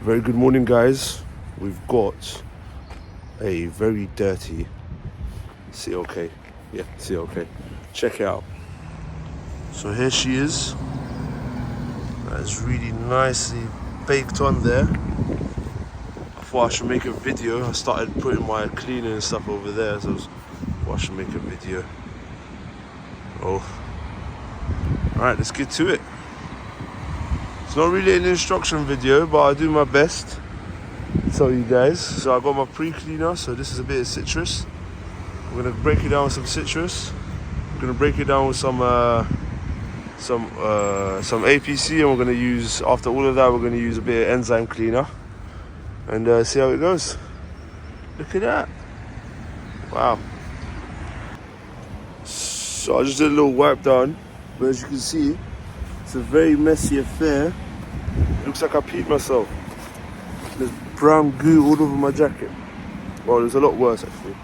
Very good morning, guys. We've got a very dirty CLK. Yeah, CLK. Check it out. So here she is. That's really nicely baked on there. I thought I should make a video. I started putting my cleaning and stuff over there, so I thought I should make a video. Oh. Alright, let's get to it. It's not really an instruction video, but I do my best to tell you guys. So I got my pre-cleaner, so this is a bit of citrus. We're gonna break it down with some citrus. We're gonna break it down with some APC, and we're gonna use, after all of that, we're gonna use a bit of enzyme cleaner and see how it goes. Look at that. Wow. So I just did a little wipe down, but as you can see, it's a very messy affair. It looks like I peed myself. There's brown goo all over my jacket. Well, there's a lot worse actually.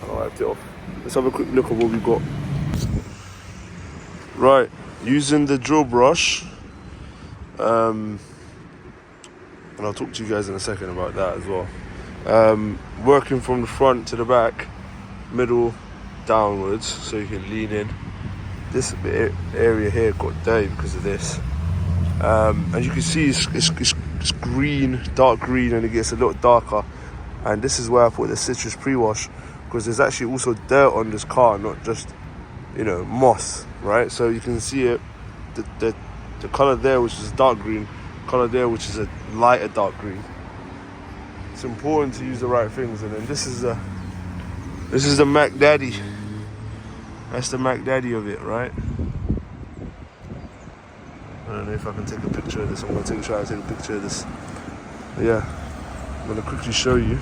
I wiped it off. Let's have a quick look at what we got. Right, using the drill brush, and I'll talk to you guys in a second about that as well. Working from the front to the back, middle downwards, so you can lean in. This bit area here got dirty because of this. As you can see, it's green, dark green, and it gets a lot darker. And this is where I put the citrus pre-wash, because there's actually also dirt on this car, not just, moss, right? So you can see it, the color there, which is dark green, color there, which is a lighter dark green. It's important to use the right things. And then this is the Mac Daddy. That's the Mac Daddy of it, right? I don't know if I can take a picture of this. I'm going to try to take a picture of this. But yeah, I'm going to quickly show you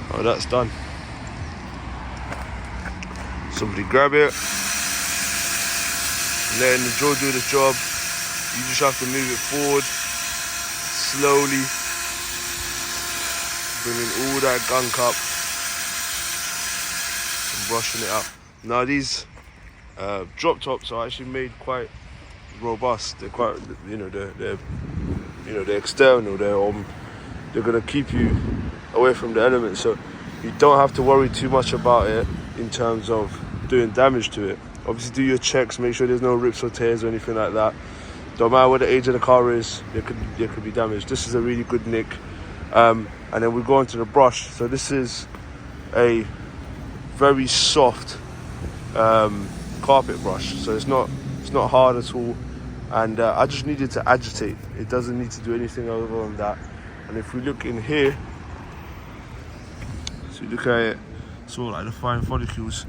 how that's done. Somebody grab it, letting the drill do the job. You just have to move it forward, slowly, bringing all that gunk up and brushing it up. Now these drop tops are actually made quite robust. They're quite, they're external. They're gonna keep you away from the elements, so you don't have to worry too much about it in terms of doing damage to it. Obviously, do your checks, make sure there's no rips or tears or anything like that. Don't matter what the age of the car is, there could be damage. This is a really good nick. And then we go on to the brush. So this is a very soft carpet brush, so it's not hard at all, and I just needed to agitate. It doesn't need to do anything other than that. And if we look in here, so you look at it, it's all like the fine follicles.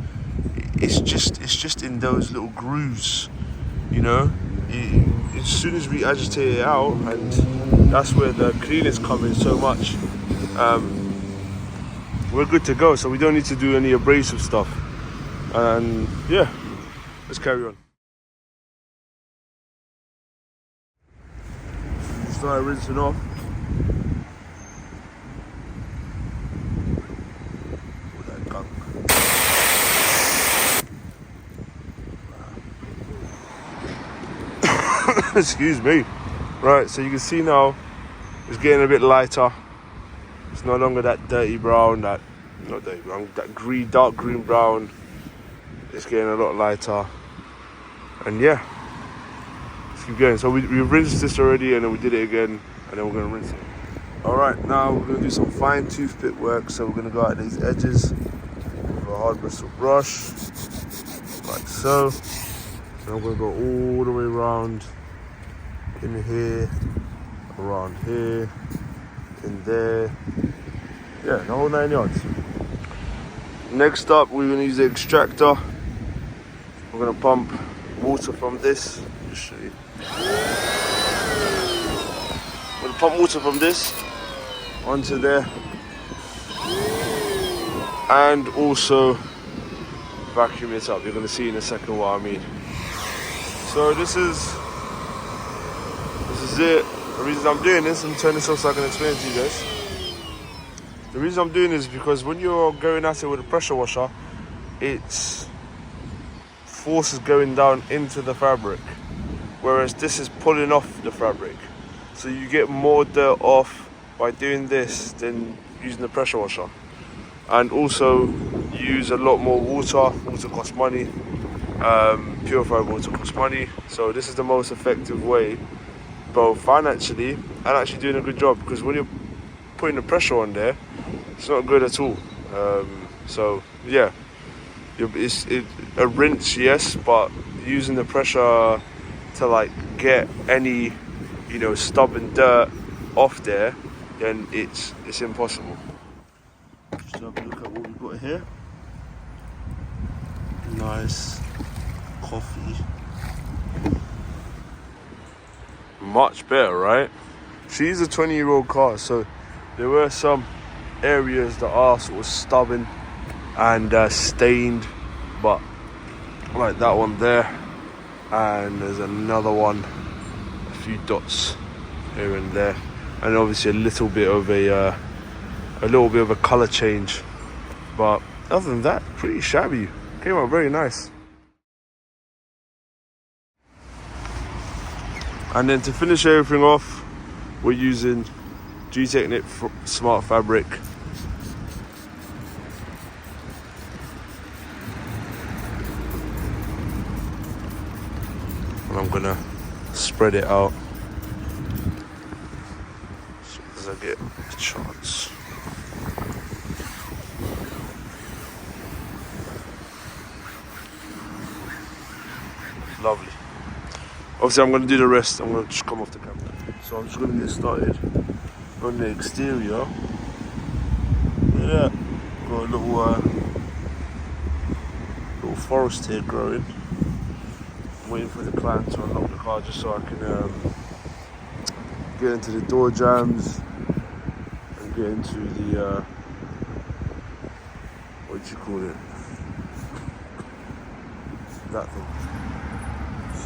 It's just in those little grooves, as soon as we agitate it out, and that's where the cleaners come in so much, we're good to go. So we don't need to do any abrasive stuff. And yeah, let's carry on. Start rinsing off. All that gunk. Excuse me. Right, so you can see now it's getting a bit lighter. It's no longer that dirty brown, that green, dark green brown. It's getting a lot lighter, and yeah, let's keep going. So we rinsed this already, and then we did it again, and then we're gonna rinse it. All right, now we're gonna do some fine toothpick work. So we're gonna go at these edges with a hard bristle brush, like so. And I'm gonna go all the way around, in here, around here, in there. Yeah, the whole 9 yards. Next up, we're gonna use the extractor. We're gonna pump water from this. Just show you. We're gonna pump water from this onto there, and also vacuum it up. You're gonna see in a second what I mean. So this is it. The reason I'm doing this, I'm turning this off so I can explain it to you guys. The reason I'm doing this is because when you're going at it with a pressure washer, it's force is going down into the fabric, whereas this is pulling off the fabric. So you get more dirt off by doing this than using the pressure washer. And also you use a lot more water. Water costs money. Purified water costs money. So this is the most effective way, both financially and actually doing a good job, because when you're putting the pressure on there, it's not good at all. So yeah, it's a rinse, yes, but using the pressure to like get any, you know, stubborn dirt off there, then it's impossible. Just have a look at what we've got here. Nice coffee. Much better, right? She's a 20-year-old car, so there were some areas that are sort of stubborn and stained, but like that one there, and there's another one, a few dots here and there, and obviously a little bit of a color change, but other than that, pretty shabby. Came out very nice. And then to finish everything off, we're using G-Technic Smart Fabric. And I'm gonna spread it out as soon as I get a chance. Lovely. Obviously I'm going to do the rest. I'm going to just come off the camera. So I'm just going to get started on the exterior. Yeah, got a little forest here growing. I'm waiting for the client to unlock the car just so I can get into the door jambs and get into the what do you call it? That thing.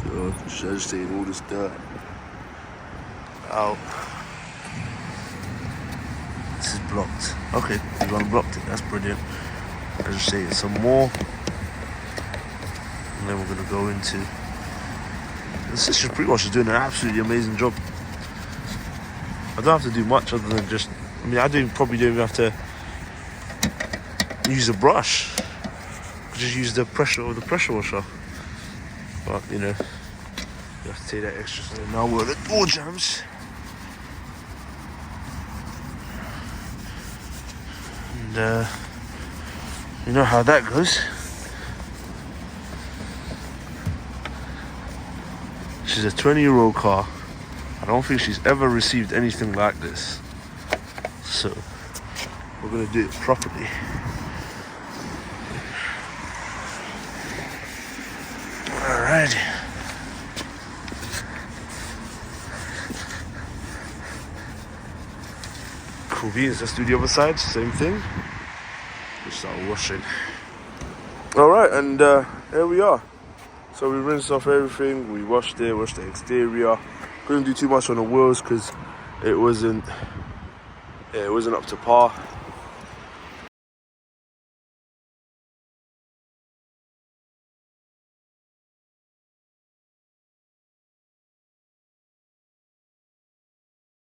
So just agitating all this dirt out. This is blocked. Okay, you've unblocked it. That's brilliant. Agitating some more, and then we're gonna go into. This is pretty much doing an absolutely amazing job. I don't have to do much other than just. I mean, probably don't even have to use a brush. Just use the pressure of the pressure washer. But you know, you have to take that extra. So now we're at the door jams, and you know how that goes. She's a 20-year-old car. I don't think she's ever received anything like this. So we're gonna do it properly. Alright. Cool beans, let's do the other side, same thing. We'll start washing. Alright, and here we are. So we rinsed off everything, we washed it, washed the exterior. Couldn't do too much on the wheels because it wasn't up to par.